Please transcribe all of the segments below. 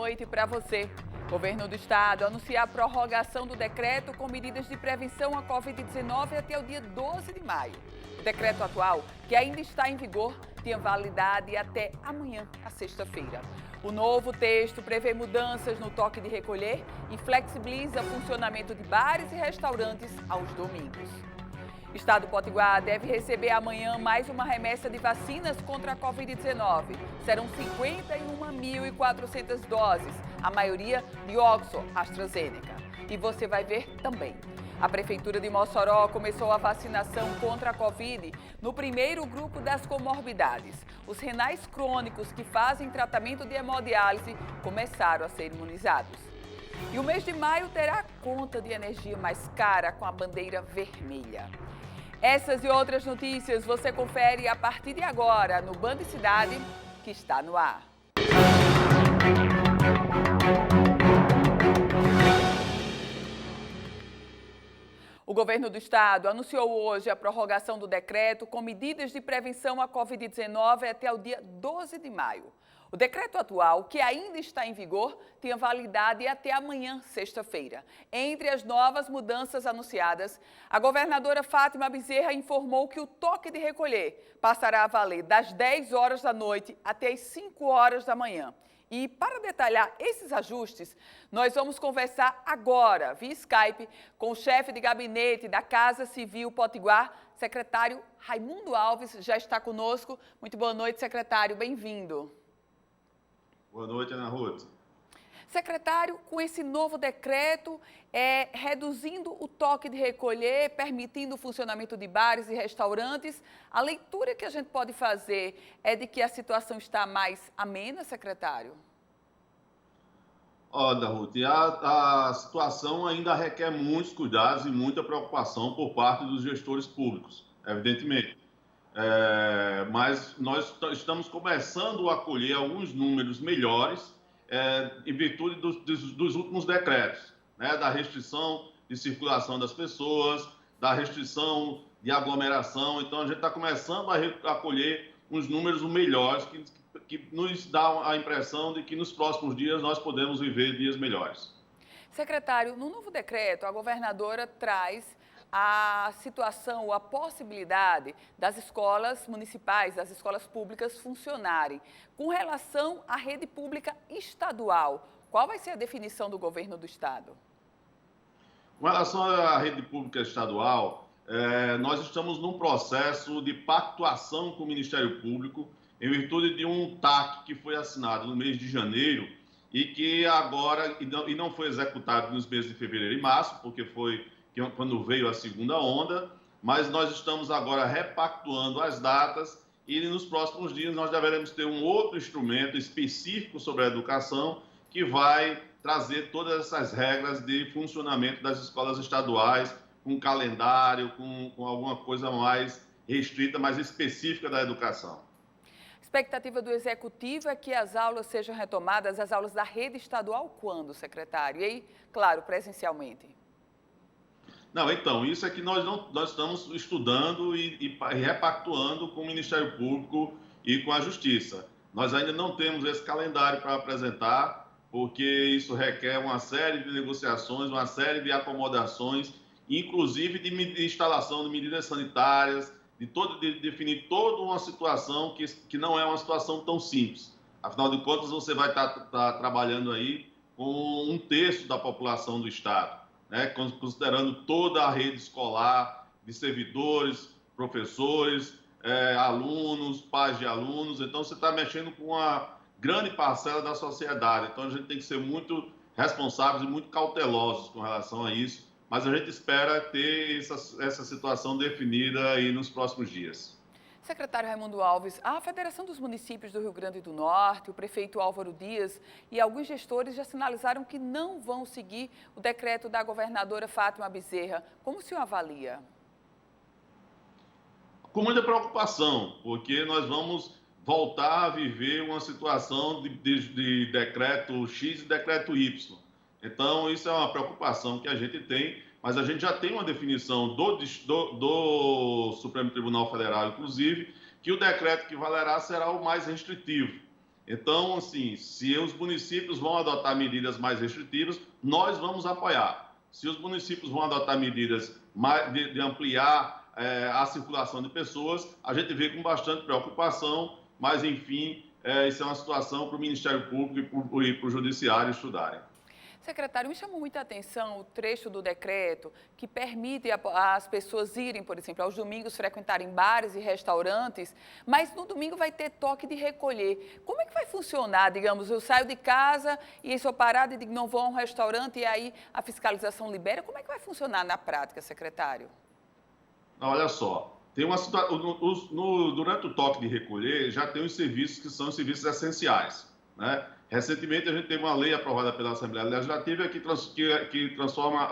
noite para você. O governo do estado anuncia a prorrogação do decreto com medidas de prevenção à Covid-19 até o dia 12 de maio. O decreto atual, que ainda está em vigor, tem validade até amanhã, a sexta-feira. O novo texto prevê mudanças no toque de recolher e flexibiliza o funcionamento de bares e restaurantes aos domingos. O estado do Potiguar deve receber amanhã mais uma remessa de vacinas contra a Covid-19. Serão 51.400 doses, a maioria de Oxford AstraZeneca. E você vai ver também. A Prefeitura de Mossoró começou a vacinação contra a Covid no primeiro grupo das comorbidades. Os renais crônicos que fazem tratamento de hemodiálise começaram a ser imunizados. E o mês de maio terá a conta de energia mais cara com a bandeira vermelha. Essas e outras notícias você confere a partir de agora no Band Cidade, que está no ar. O governo do estado anunciou hoje a prorrogação do decreto com medidas de prevenção à Covid-19 até o dia 12 de maio. O decreto atual, que ainda está em vigor, tem validade até amanhã, sexta-feira. Entre as novas mudanças anunciadas, a governadora Fátima Bezerra informou que o toque de recolher passará a valer das 10 horas da noite até as 5 horas da manhã. E para detalhar esses ajustes, nós vamos conversar agora, via Skype, com o chefe de gabinete da Casa Civil Potiguar, secretário Raimundo Alves, já está conosco. Muito boa noite, secretário, bem-vindo. Boa noite, Ana Ruth. Secretário, com esse novo decreto, reduzindo o toque de recolher, permitindo o funcionamento de bares e restaurantes, a leitura que a gente pode fazer é de que a situação está mais amena, secretário? Olha, Ruth, a situação ainda requer muitos cuidados e muita preocupação por parte dos gestores públicos, evidentemente. Mas nós estamos começando a colher alguns números melhores em virtude dos últimos decretos, né? Da restrição de circulação das pessoas, da restrição de aglomeração. Então, a gente está começando a colher uns números melhores que nos dá a impressão de que nos próximos dias nós podemos viver dias melhores. Secretário, no novo decreto, a governadora traz a situação, a possibilidade das escolas municipais, das escolas públicas funcionarem. Com relação à rede pública estadual, qual vai ser a definição do governo do estado? Com relação à rede pública estadual, nós estamos num processo de pactuação com o Ministério Público em virtude de um TAC que foi assinado no mês de janeiro e que agora, e não foi executado nos meses de fevereiro e março, porque foi quando veio a segunda onda, mas nós estamos agora repactuando as datas e nos próximos dias nós deveremos ter um outro instrumento específico sobre a educação que vai trazer todas essas regras de funcionamento das escolas estaduais, com calendário, com alguma coisa mais restrita, mais específica da educação. A expectativa do Executivo é que as aulas sejam retomadas, as aulas da rede estadual, quando, secretário? E aí, claro, presencialmente. Não, então, isso é que nós estamos estudando e repactuando com o Ministério Público e com a Justiça. Nós ainda não temos esse calendário para apresentar, porque isso requer uma série de negociações, uma série de acomodações, inclusive de instalação de medidas sanitárias, de definir toda uma situação que não é uma situação tão simples. Afinal de contas, você vai estar trabalhando aí com um terço da população do Estado, né, considerando toda a rede escolar, de servidores, professores, alunos, pais de alunos. Então, você está mexendo com uma grande parcela da sociedade. Então, a gente tem que ser muito responsáveis e muito cautelosos com relação a isso. Mas a gente espera ter essa situação definida aí nos próximos dias. Secretário Raimundo Alves, a Federação dos Municípios do Rio Grande do Norte, o prefeito Álvaro Dias e alguns gestores já sinalizaram que não vão seguir o decreto da governadora Fátima Bezerra. Como o senhor avalia? Com muita preocupação, porque nós vamos voltar a viver uma situação de decreto X e decreto Y. Então, isso é uma preocupação que a gente tem, mas a gente já tem uma definição do Supremo Tribunal Federal, inclusive, que o decreto que valerá será o mais restritivo. Então, assim, se os municípios vão adotar medidas mais restritivas, nós vamos apoiar. Se os municípios vão adotar medidas de ampliar a circulação de pessoas, a gente vê com bastante preocupação, mas, enfim, isso é uma situação para o Ministério Público e para o Judiciário estudarem. Secretário, me chamou muita atenção o trecho do decreto que permite as pessoas irem, por exemplo, aos domingos frequentarem bares e restaurantes, mas no domingo vai ter toque de recolher. Como é que vai funcionar? Digamos, eu saio de casa e sou parada e digo não vou a um restaurante e aí a fiscalização libera. Como é que vai funcionar na prática, secretário? Olha só, tem uma durante o toque de recolher já tem os serviços que são os serviços essenciais, né? Recentemente, a gente teve uma lei aprovada pela Assembleia Legislativa que transforma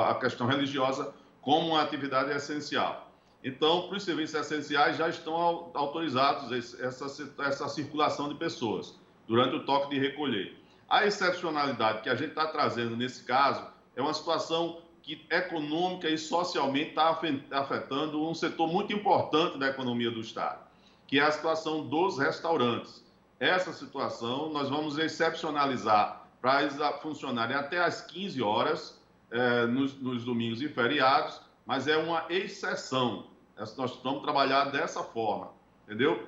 a questão religiosa como uma atividade essencial. Então, para os serviços essenciais, já estão autorizados essa circulação de pessoas durante o toque de recolher. A excepcionalidade que a gente está trazendo nesse caso é uma situação que econômica e socialmente está afetando um setor muito importante da economia do Estado, que é a situação dos restaurantes. Essa situação nós vamos excepcionalizar para eles funcionarem até às 15 horas nos domingos e feriados, mas é uma exceção. Nós vamos trabalhar dessa forma, entendeu?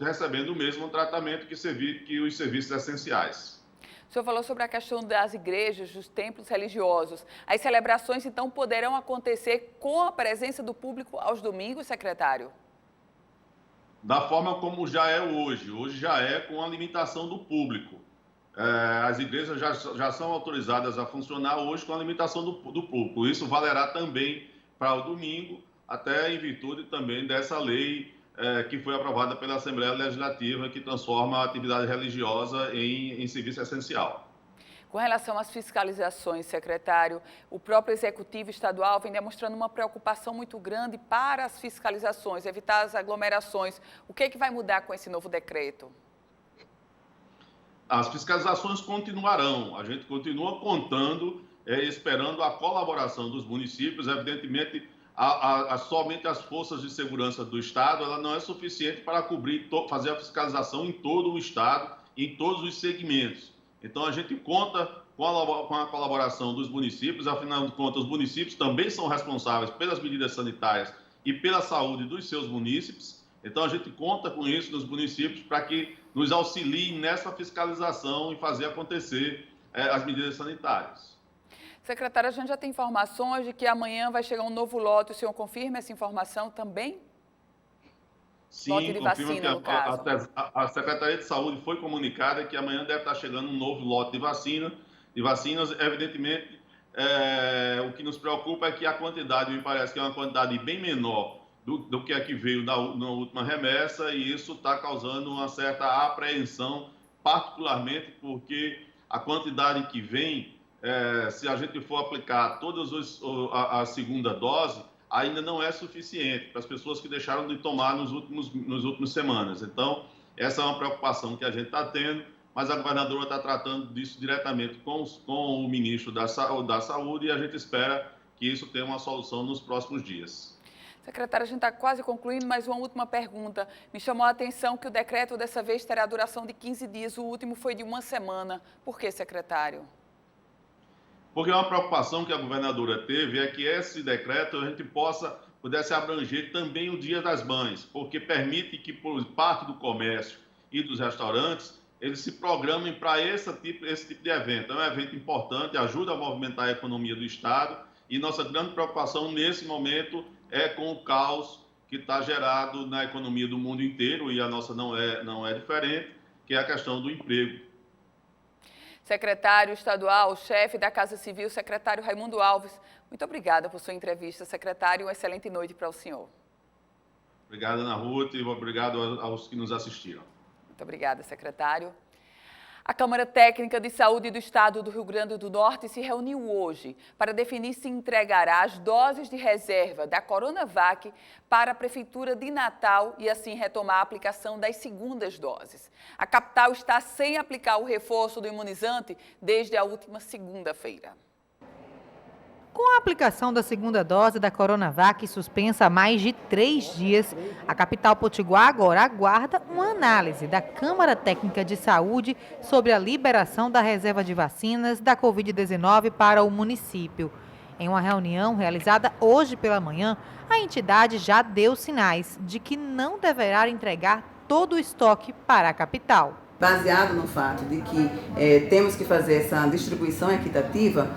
Recebendo o mesmo tratamento que os serviços essenciais. O senhor falou sobre a questão das igrejas, dos templos religiosos. As celebrações, então, poderão acontecer com a presença do público aos domingos, secretário? Da forma como já é hoje. Hoje já é com a limitação do público. As igrejas já são autorizadas a funcionar hoje com a limitação do público. Isso valerá também para o domingo, até em virtude também dessa lei que foi aprovada pela Assembleia Legislativa, que transforma a atividade religiosa em serviço essencial. Com relação às fiscalizações, secretário, o próprio Executivo Estadual vem demonstrando uma preocupação muito grande para as fiscalizações, evitar as aglomerações. O que é que vai mudar com esse novo decreto? As fiscalizações continuarão. A gente continua contando, esperando a colaboração dos municípios. Evidentemente, somente as forças de segurança do Estado ela não é suficiente para cobrir, fazer a fiscalização em todo o Estado, em todos os segmentos. Então, a gente conta com a colaboração dos municípios, afinal de contas, os municípios também são responsáveis pelas medidas sanitárias e pela saúde dos seus munícipes. Então, a gente conta com isso nos municípios para que nos auxiliem nessa fiscalização e fazer acontecer as medidas sanitárias. Secretário, a gente já tem informações de que amanhã vai chegar um novo lote. O senhor confirma essa informação também? Sim, lote de vacina, que no caso. a Secretaria de Saúde foi comunicada que amanhã deve estar chegando um novo lote de vacinas. Evidentemente, o que nos preocupa é que a quantidade, me parece que é uma quantidade bem menor do que a que veio na última remessa, e isso está causando uma certa apreensão, particularmente porque a quantidade que vem, se a gente for aplicar todas a segunda dose, ainda não é suficiente para as pessoas que deixaram de tomar nos últimos semanas. Então, essa é uma preocupação que a gente está tendo, mas a governadora está tratando disso diretamente com o ministro da Saúde e a gente espera que isso tenha uma solução nos próximos dias. Secretário, a gente está quase concluindo, mas uma última pergunta. Me chamou a atenção que o decreto dessa vez terá duração de 15 dias, o último foi de 1 semana. Por que, secretário? Porque uma preocupação que a governadora teve é que esse decreto a gente pudesse abranger também o Dia das Mães, porque permite que por parte do comércio e dos restaurantes eles se programem para esse tipo de evento. É um evento importante, ajuda a movimentar a economia do Estado e nossa grande preocupação nesse momento é com o caos que está gerado na economia do mundo inteiro e a nossa não é diferente, que é a questão do emprego. Secretário estadual, chefe da Casa Civil, secretário Raimundo Alves, muito obrigada por sua entrevista, secretário. Uma excelente noite para o senhor. Obrigado, Ana Ruth, e obrigado aos que nos assistiram. Muito obrigada, secretário. A Câmara Técnica de Saúde do Estado do Rio Grande do Norte se reuniu hoje para definir se entregará as doses de reserva da Coronavac para a Prefeitura de Natal e assim retomar a aplicação das segundas doses. A capital está sem aplicar o reforço do imunizante desde a última segunda-feira. Com a aplicação da segunda dose da Coronavac suspensa há mais de 3 dias, a capital potiguar agora aguarda uma análise da Câmara Técnica de Saúde sobre a liberação da reserva de vacinas da Covid-19 para o município. Em uma reunião realizada hoje pela manhã, a entidade já deu sinais de que não deverá entregar todo o estoque para a capital. Baseado no fato de que temos que fazer essa distribuição equitativa,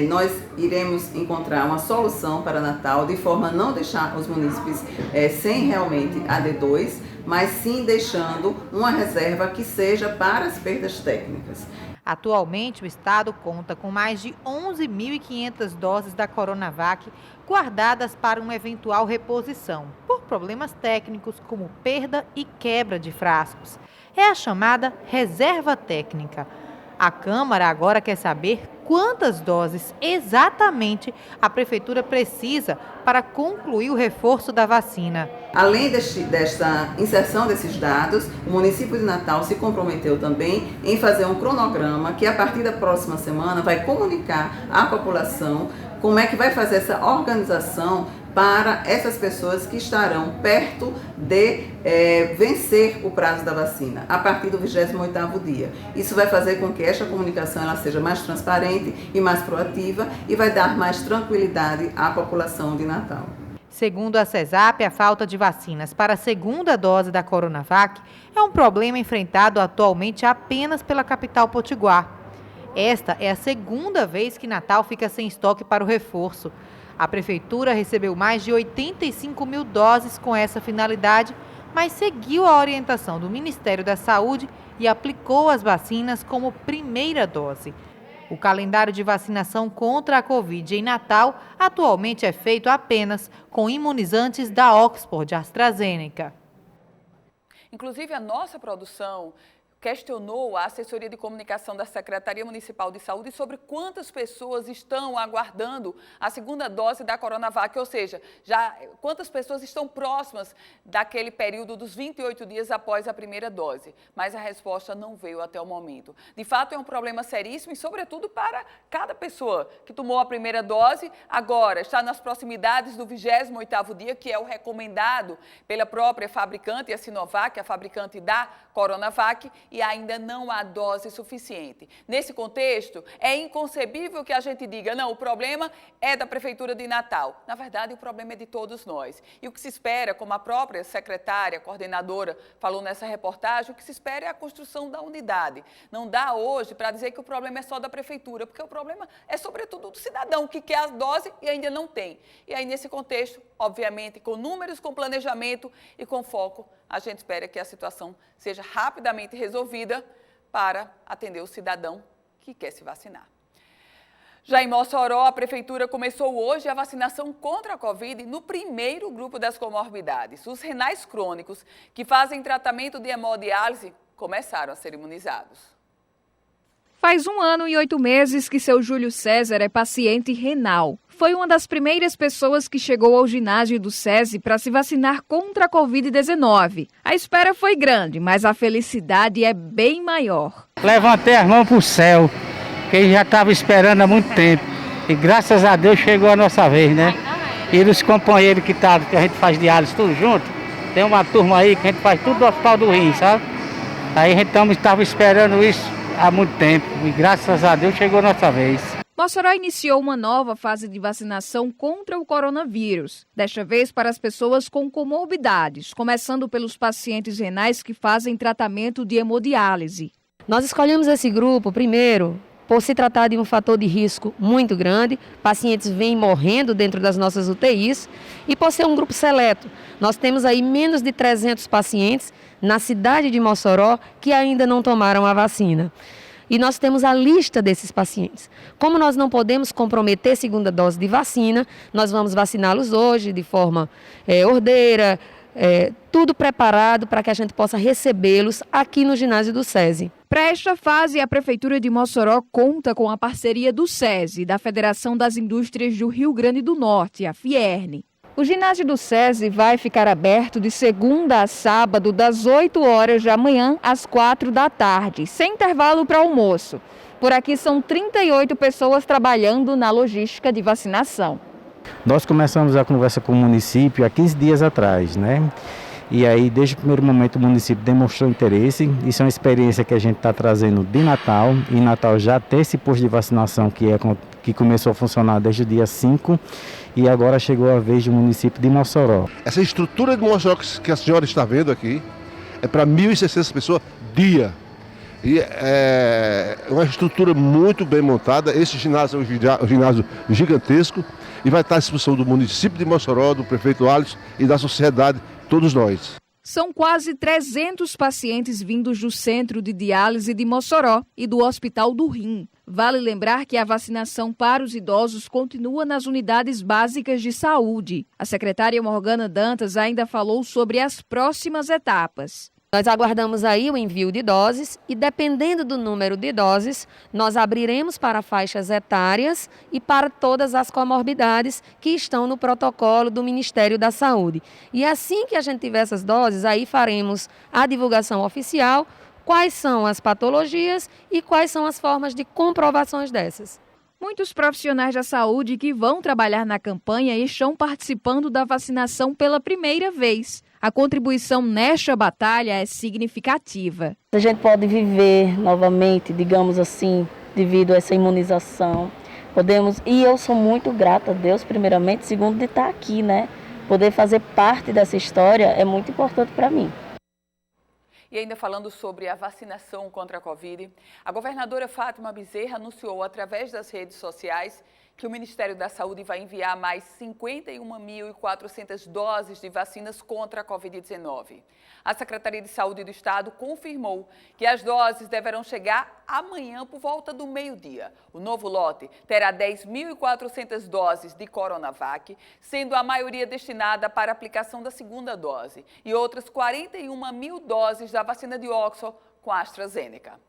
nós iremos encontrar uma solução para Natal, de forma a não deixar os munícipes sem realmente a D2, mas sim deixando uma reserva que seja para as perdas técnicas. Atualmente, o estado conta com mais de 11.500 doses da Coronavac guardadas para uma eventual reposição, por problemas técnicos como perda e quebra de frascos. É a chamada reserva técnica. A Câmara agora quer saber quantas doses exatamente a Prefeitura precisa para concluir o reforço da vacina. Além desta inserção desses dados, o município de Natal se comprometeu também em fazer um cronograma que a partir da próxima semana vai comunicar à população como é que vai fazer essa organização para essas pessoas que estarão perto de vencer o prazo da vacina, a partir do 28º dia. Isso vai fazer com que esta comunicação ela seja mais transparente e mais proativa e vai dar mais tranquilidade à população de Natal. Segundo a CESAP, a falta de vacinas para a segunda dose da Coronavac é um problema enfrentado atualmente apenas pela capital potiguar. Esta é a segunda vez que Natal fica sem estoque para o reforço. A Prefeitura recebeu mais de 85 mil doses com essa finalidade, mas seguiu a orientação do Ministério da Saúde e aplicou as vacinas como primeira dose. O calendário de vacinação contra a Covid em Natal atualmente é feito apenas com imunizantes da Oxford AstraZeneca. Inclusive, a nossa produção questionou a assessoria de comunicação da Secretaria Municipal de Saúde sobre quantas pessoas estão aguardando a segunda dose da Coronavac, ou seja, quantas pessoas estão próximas daquele período dos 28 dias após a primeira dose. Mas a resposta não veio até o momento. De fato, é um problema seríssimo e, sobretudo, para cada pessoa que tomou a primeira dose, agora está nas proximidades do 28º dia, que é o recomendado pela própria fabricante, a Sinovac, a fabricante da Coronavac, e ainda não há dose suficiente. Nesse contexto, é inconcebível que a gente diga, não, o problema é da Prefeitura de Natal. Na verdade, o problema é de todos nós. E o que se espera, como a própria secretária, coordenadora, falou nessa reportagem, o que se espera é a construção da unidade. Não dá hoje para dizer que o problema é só da Prefeitura, porque o problema é, sobretudo, do cidadão que quer a dose e ainda não tem. E aí, nesse contexto, obviamente, com números, com planejamento e com foco, a gente espera que a situação seja rapidamente resolvida para atender o cidadão que quer se vacinar. Já em Mossoró, a Prefeitura começou hoje a vacinação contra a Covid no primeiro grupo das comorbidades. Os renais crônicos, que fazem tratamento de hemodiálise, começaram a ser imunizados. Faz 1 ano e 8 meses que seu Júlio César é paciente renal. Foi uma das primeiras pessoas que chegou ao ginásio do SESI para se vacinar contra a Covid-19. A espera foi grande, mas a felicidade é bem maior. Levantei as mãos para o céu, que já estava esperando há muito tempo. E graças a Deus chegou a nossa vez, né? E os companheiros que a gente faz diálise tudo junto, tem uma turma aí que a gente faz tudo do Hospital do Rim, sabe? Aí a gente estava esperando isso há muito tempo e graças a Deus chegou a nossa vez. Mossoró iniciou uma nova fase de vacinação contra o coronavírus, desta vez para as pessoas com comorbidades, começando pelos pacientes renais que fazem tratamento de hemodiálise. Nós escolhemos esse grupo, primeiro, por se tratar de um fator de risco muito grande, pacientes vêm morrendo dentro das nossas UTIs, e por ser um grupo seleto. Nós temos aí menos de 300 pacientes na cidade de Mossoró que ainda não tomaram a vacina. E nós temos a lista desses pacientes. Como nós não podemos comprometer segunda dose de vacina, nós vamos vaciná-los hoje de forma ordeira, tudo preparado para que a gente possa recebê-los aqui no ginásio do SESI. Para esta fase, a Prefeitura de Mossoró conta com a parceria do SESI, da Federação das Indústrias do Rio Grande do Norte, a Fierne. O ginásio do SESI vai ficar aberto de segunda a sábado, das 8 horas da manhã às 4 da tarde, sem intervalo para almoço. Por aqui são 38 pessoas trabalhando na logística de vacinação. Nós começamos a conversa com o município há 15 dias atrás, né? E aí, desde o primeiro momento, o município demonstrou interesse. Isso é uma experiência que a gente está trazendo de Natal. Em Natal já tem esse posto de vacinação que começou a funcionar desde o dia 5 e agora chegou a vez do município de Mossoró. Essa estrutura de Mossoró que a senhora está vendo aqui é para 1.600 pessoas dia. E é uma estrutura muito bem montada. Esse ginásio é um ginásio gigantesco e vai estar à disposição do município de Mossoró, do prefeito Alisson e da sociedade, todos nós. São quase 300 pacientes vindos do Centro de Diálise de Mossoró e do Hospital do Rim. Vale lembrar que a vacinação para os idosos continua nas unidades básicas de saúde. A secretária Morgana Dantas ainda falou sobre as próximas etapas. Nós aguardamos aí o envio de doses e, dependendo do número de doses, nós abriremos para faixas etárias e para todas as comorbidades que estão no protocolo do Ministério da Saúde. E assim que a gente tiver essas doses, aí faremos a divulgação oficial, quais são as patologias e quais são as formas de comprovações dessas. Muitos profissionais da saúde que vão trabalhar na campanha estão participando da vacinação pela primeira vez. A contribuição nesta batalha é significativa. A gente pode viver novamente, digamos assim, devido a essa imunização. E eu sou muito grata a Deus, primeiramente, segundo de estar aqui, né? Poder fazer parte dessa história é muito importante para mim. E ainda falando sobre a vacinação contra a Covid, a governadora Fátima Bezerra anunciou através das redes sociais que o Ministério da Saúde vai enviar mais 51.400 doses de vacinas contra a Covid-19. A Secretaria de Saúde do Estado confirmou que as doses deverão chegar amanhã por volta do meio-dia. O novo lote terá 10.400 doses de Coronavac, sendo a maioria destinada para a aplicação da segunda dose, e outras 41.000 doses da vacina de Oxford com a AstraZeneca.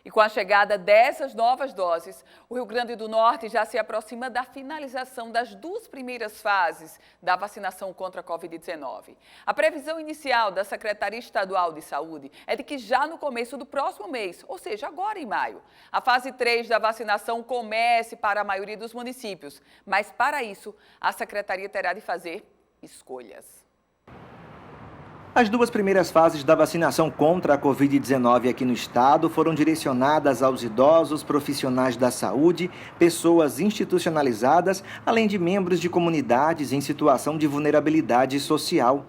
E com a chegada dessas novas doses, o Rio Grande do Norte já se aproxima da finalização das 2 primeiras fases da vacinação contra a Covid-19. A previsão inicial da Secretaria Estadual de Saúde é de que já no começo do próximo mês, ou seja, agora em maio, a fase 3 da vacinação comece para a maioria dos municípios. Mas para isso, a Secretaria terá de fazer escolhas. As 2 primeiras fases da vacinação contra a Covid-19 aqui no estado foram direcionadas aos idosos, profissionais da saúde, pessoas institucionalizadas, além de membros de comunidades em situação de vulnerabilidade social.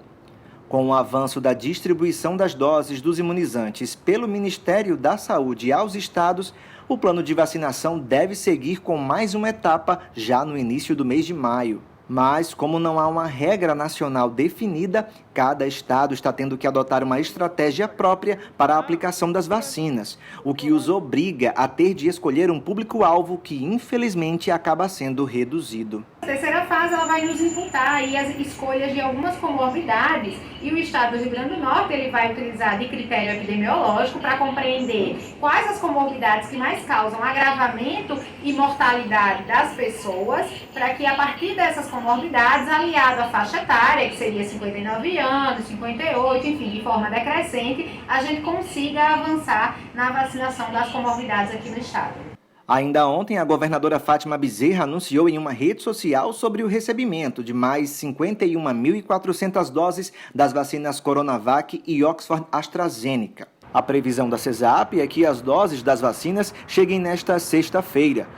Com o avanço da distribuição das doses dos imunizantes pelo Ministério da Saúde aos estados, o plano de vacinação deve seguir com mais uma etapa já no início do mês de maio. Mas, como não há uma regra nacional definida, cada estado está tendo que adotar uma estratégia própria para a aplicação das vacinas, o que os obriga a ter de escolher um público-alvo que, infelizmente, acaba sendo reduzido. A terceira fase ela vai nos imputar aí as escolhas de algumas comorbidades e o Estado do Rio Grande do Norte ele vai utilizar de critério epidemiológico para compreender quais as comorbidades que mais causam agravamento e mortalidade das pessoas, para que a partir dessas comorbidades, aliado à faixa etária, que seria 59 anos, 58, enfim, de forma decrescente, a gente consiga avançar na vacinação das comorbidades aqui no estado. Ainda ontem, a governadora Fátima Bezerra anunciou em uma rede social sobre o recebimento de mais 51.400 doses das vacinas Coronavac e Oxford AstraZeneca. A previsão da CESAP é que as doses das vacinas cheguem nesta sexta-feira.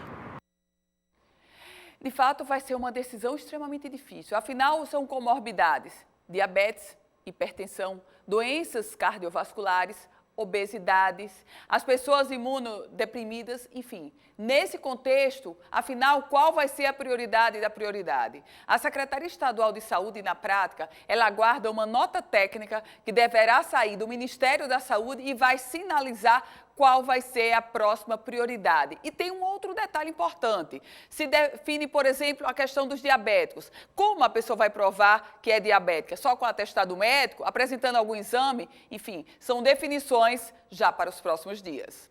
De fato, vai ser uma decisão extremamente difícil. Afinal, são comorbidades: diabetes, hipertensão, doenças cardiovasculares, obesidades, as pessoas imunodeprimidas, enfim. Nesse contexto, afinal, qual vai ser a prioridade da prioridade? A Secretaria Estadual de Saúde, na prática, ela aguarda uma nota técnica que deverá sair do Ministério da Saúde e vai sinalizar qual vai ser a próxima prioridade. E tem um outro detalhe importante. Se define, por exemplo, a questão dos diabéticos. Como a pessoa vai provar que é diabética? Só com atestado médico, apresentando algum exame? Enfim, são definições já para os próximos dias.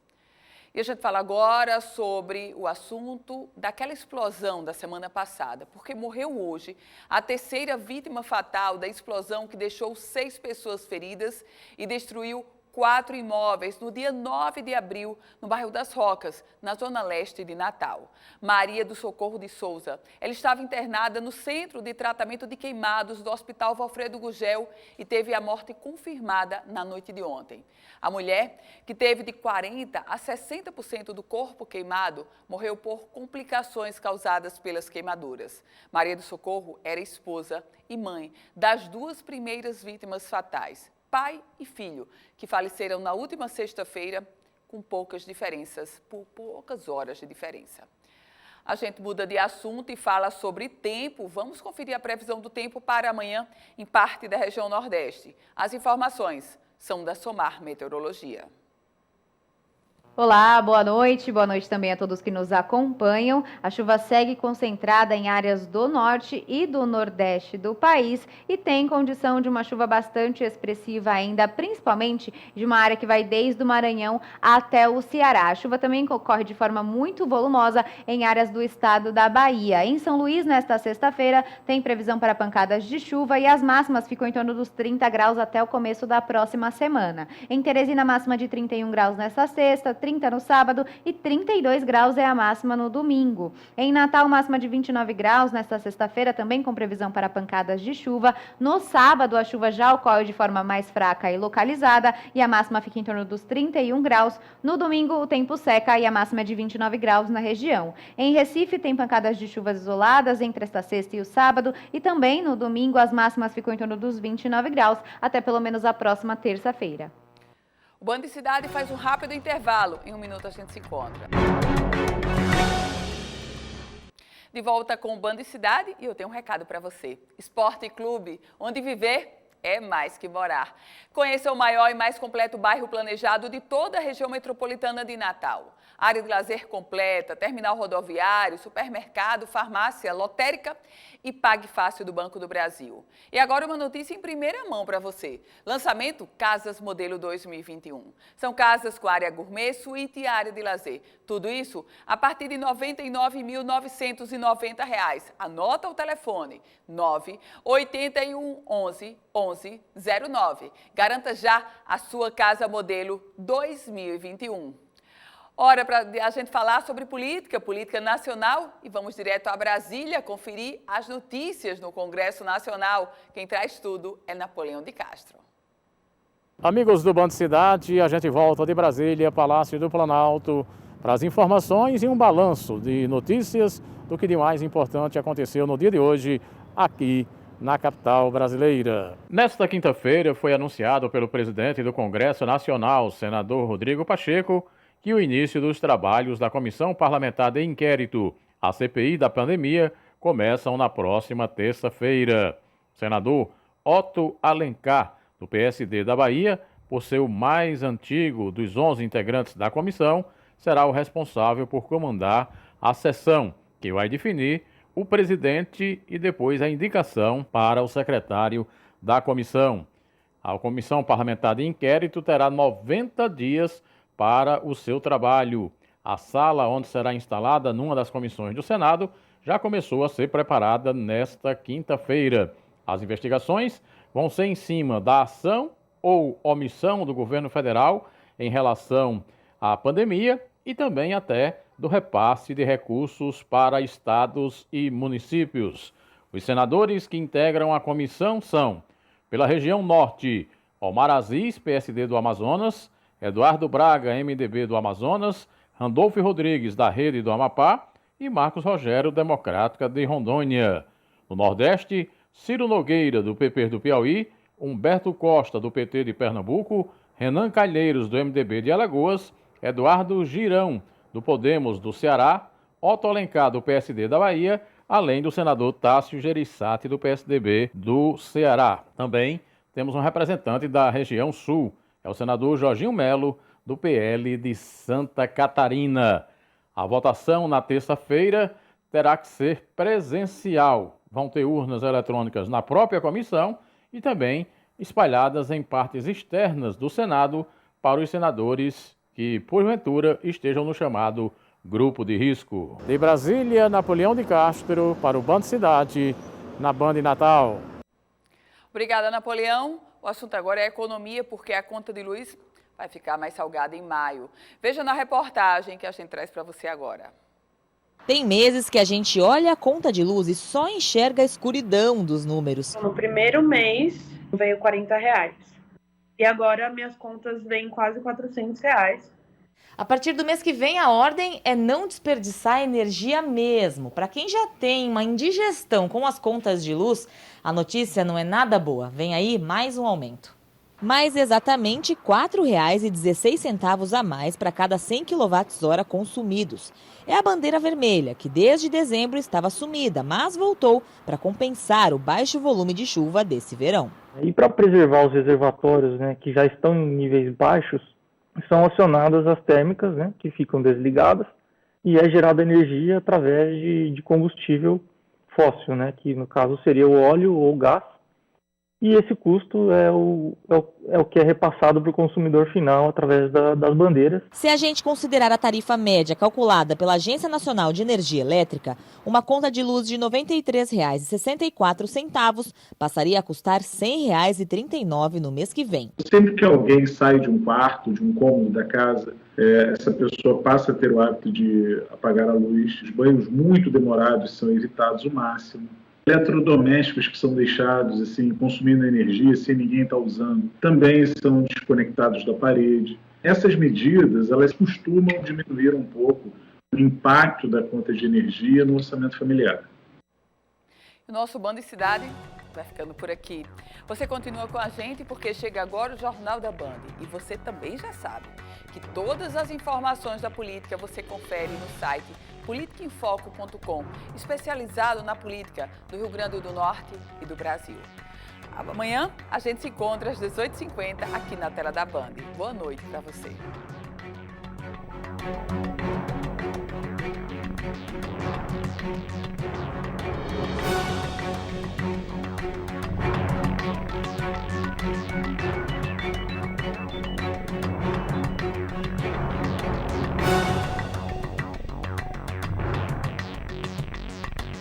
E a gente fala agora sobre o assunto daquela explosão da semana passada, porque morreu hoje a terceira vítima fatal da explosão que deixou 6 pessoas feridas e destruiu 4 imóveis no dia 9 de abril, no bairro das Rocas, na zona leste de Natal. Maria do Socorro de Souza. Ela estava internada no Centro de Tratamento de Queimados do Hospital Valfredo Gugel e teve a morte confirmada na noite de ontem. A mulher, que teve de 40% a 60% do corpo queimado, morreu por complicações causadas pelas queimaduras. Maria do Socorro era esposa e mãe das 2 primeiras vítimas fatais, pai e filho, que faleceram na última sexta-feira com poucas diferenças, por poucas horas de diferença. A gente muda de assunto e fala sobre tempo. Vamos conferir a previsão do tempo para amanhã em parte da região Nordeste. As informações são da Somar Meteorologia. Olá, boa noite também a todos que nos acompanham. A chuva segue concentrada em áreas do norte e do nordeste do país e tem condição de uma chuva bastante expressiva ainda, principalmente de uma área que vai desde o Maranhão até o Ceará. A chuva também ocorre de forma muito volumosa em áreas do estado da Bahia. Em São Luís, nesta sexta-feira, tem previsão para pancadas de chuva e as máximas ficam em torno dos 30 graus até o começo da próxima semana. Em Teresina, máxima de 31 graus nesta sexta, 30 no sábado e 32 graus é a máxima no domingo. Em Natal, máxima de 29 graus nesta sexta-feira, também com previsão para pancadas de chuva. No sábado, a chuva já ocorre de forma mais fraca e localizada e a máxima fica em torno dos 31 graus. No domingo, o tempo seca e a máxima é de 29 graus na região. Em Recife, tem pancadas de chuvas isoladas entre esta sexta e o sábado e também no domingo as máximas ficam em torno dos 29 graus até pelo menos a próxima terça-feira. O Band Cidade faz um rápido intervalo. Em 1 minuto a gente se encontra. De volta com o Band Cidade e eu tenho um recado para você. Esporte Clube, onde viver é mais que morar. Conheça o maior e mais completo bairro planejado de toda a região metropolitana de Natal. Área de lazer completa, terminal rodoviário, supermercado, farmácia, lotérica e Pague Fácil do Banco do Brasil. E agora uma notícia em primeira mão para você. Lançamento Casas Modelo 2021. São casas com área gourmet, suíte e área de lazer. Tudo isso a partir de R$ 99.990. Anota o telefone 981 11 1109. Garanta já a sua Casa Modelo 2021. Hora para a gente falar sobre política nacional e vamos direto a Brasília conferir as notícias no Congresso Nacional. Quem traz tudo é Napoleão de Castro. Amigos do Band Cidade, a gente volta de Brasília, Palácio do Planalto, para as informações e um balanço de notícias do que de mais importante aconteceu no dia de hoje aqui na capital brasileira. Nesta quinta-feira foi anunciado pelo presidente do Congresso Nacional, senador Rodrigo Pacheco, que o início dos trabalhos da Comissão Parlamentar de Inquérito, a CPI da pandemia, começam na próxima terça-feira. O senador Otto Alencar, do PSD da Bahia, por ser o mais antigo dos 11 integrantes da comissão, será o responsável por comandar a sessão, que vai definir o presidente e depois a indicação para o secretário da comissão. A Comissão Parlamentar de Inquérito terá 90 dias para o seu trabalho. A sala onde será instalada numa das comissões do Senado já começou a ser preparada nesta quinta-feira. As investigações vão ser em cima da ação ou omissão do governo federal em relação à pandemia e também até do repasse de recursos para estados e municípios. Os senadores que integram a comissão são, pela região norte, Omar Aziz, PSD do Amazonas, Eduardo Braga, MDB do Amazonas, Randolfo Rodrigues, da Rede do Amapá e Marcos Rogério, Democrática de Rondônia. No Nordeste, Ciro Nogueira, do PP do Piauí, Humberto Costa, do PT de Pernambuco, Renan Calheiros, do MDB de Alagoas, Eduardo Girão, do Podemos do Ceará, Otto Alencar, do PSD da Bahia, além do senador Tássio Gereissati, do PSDB do Ceará. Também temos um representante da região sul, é o senador Jorginho Melo, do PL de Santa Catarina. A votação na terça-feira terá que ser presencial. Vão ter urnas eletrônicas na própria comissão e também espalhadas em partes externas do Senado para os senadores que, porventura, estejam no chamado grupo de risco. De Brasília, Napoleão de Castro, para o Band Cidade, na Band Natal. Obrigada, Napoleão. O assunto agora é economia, porque a conta de luz vai ficar mais salgada em maio. Veja na reportagem que a gente traz para você agora. Tem meses que a gente olha a conta de luz e só enxerga a escuridão dos números. No primeiro mês veio R$40. E agora minhas contas vêm quase R$400. A partir do mês que vem, a ordem é não desperdiçar energia mesmo. Para quem já tem uma indigestão com as contas de luz, a notícia não é nada boa. Vem aí mais um aumento. Mais exatamente R$ 4,16 a mais para cada 100 kWh consumidos. É a bandeira vermelha, que desde dezembro estava sumida, mas voltou para compensar o baixo volume de chuva desse verão. E para preservar os reservatórios, que já estão em níveis baixos, são acionadas as térmicas, que ficam desligadas, e é gerada energia através de combustível fóssil, que no caso seria o óleo ou o gás. E esse custo é o que é repassado para o consumidor final através das bandeiras. Se a gente considerar a tarifa média calculada pela Agência Nacional de Energia Elétrica, uma conta de luz de R$ 93,64 passaria a custar R$ 100,39 no mês que vem. Sempre que alguém sai de um quarto, de um cômodo da casa, essa pessoa passa a ter o hábito de apagar a luz. Os banhos muito demorados são evitados o máximo. Eletrodomésticos que são deixados assim, consumindo energia sem ninguém estar usando, também são desconectados da parede. Essas medidas, elas costumam diminuir um pouco o impacto da conta de energia no orçamento familiar. O nosso Band e Cidade vai ficando por aqui. Você continua com a gente porque chega agora o Jornal da Band. E você também já sabe que todas as informações da política você confere no site politicaemfoco.com, especializado na política do Rio Grande do Norte e do Brasil. Amanhã a gente se encontra às 18h50 aqui na tela da Band. Boa noite para você.